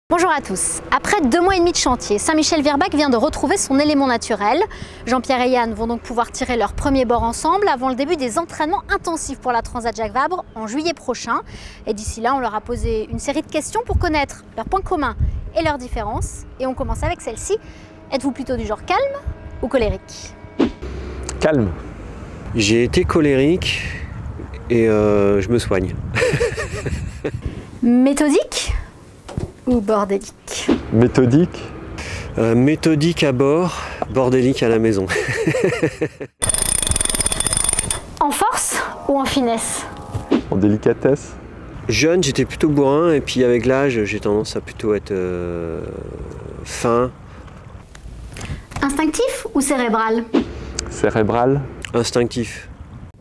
Bonjour à tous. Après 2 mois et demi de chantier, Saint-Michel-Virbac vient de retrouver son élément naturel. Jean-Pierre et Yann vont donc pouvoir tirer leur premier bord ensemble avant le début des entraînements intensifs pour la Transat Jacques Vabre en juillet prochain. Et d'ici là, on leur a posé une série de questions pour connaître leurs points communs et leurs différences. Et on commence avec celle-ci. Êtes-vous plutôt du genre calme ou colérique? Calme. J'ai été colérique et je me soigne. Méthodique ou bordélique? Méthodique. Méthodique à bord, bordélique à la maison. En force ou en finesse? En délicatesse. Jeune, j'étais plutôt bourrin et puis avec l'âge, j'ai tendance à plutôt être fin. Instinctif ou cérébral? Cérébral. Instinctif.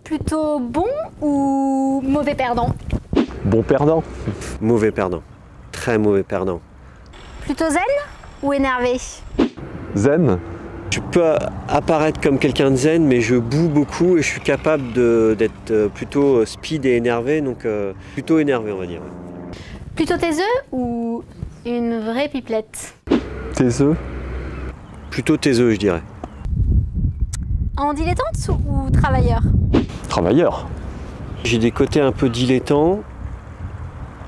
Plutôt bon ou mauvais perdant? Bon perdant. Mauvais perdant. Très mauvais perdant. Plutôt zen ou énervé? Zen. Je peux apparaître comme quelqu'un de zen, mais je boue beaucoup et je suis capable d'être plutôt speed et énervé, donc plutôt énervé, on va dire. Plutôt taiseux ou une vraie pipelette? Taiseux. Plutôt taiseux, je dirais. En dilettante ou travailleur? Travailleur. J'ai des côtés un peu dilettants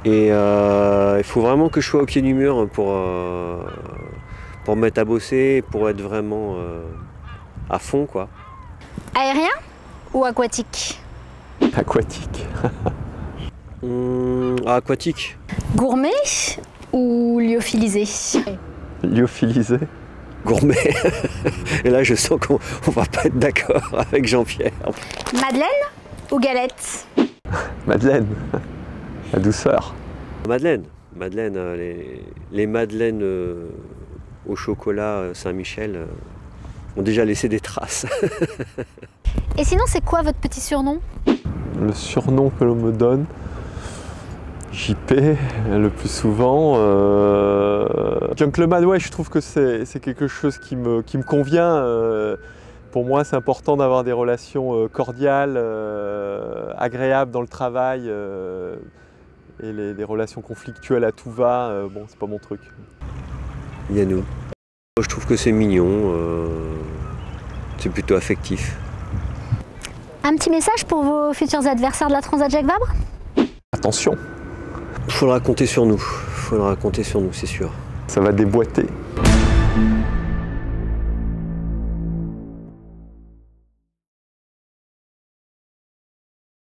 et il faut vraiment que je sois au pied du mur pour me mettre à bosser, pour être vraiment à fond, quoi. Aérien ou aquatique? Aquatique. Aquatique. Gourmet ou lyophilisé? Lyophilisé. Gourmet. Et là, je sens qu'on va pas être d'accord avec Jean-Pierre. Madeleine ou galette? Madeleine. La douceur. Madeleine. Madeleine, les madeleines au chocolat Saint-Michel ont déjà laissé des traces. Et sinon, c'est quoi votre petit surnom? Le surnom que l'on me donne, JP, le plus souvent. Gentleman, ouais, je trouve que c'est quelque chose qui me convient. Pour moi, c'est important d'avoir des relations cordiales, agréables dans le travail. Et les relations conflictuelles à tout va, bon, c'est pas mon truc. Yannou. Je trouve que c'est mignon. C'est plutôt affectif. Un petit message pour vos futurs adversaires de la Transat Jacques Vabre? Attention, Faudra compter sur nous. Faudra compter sur nous, c'est sûr. ça va déboîter.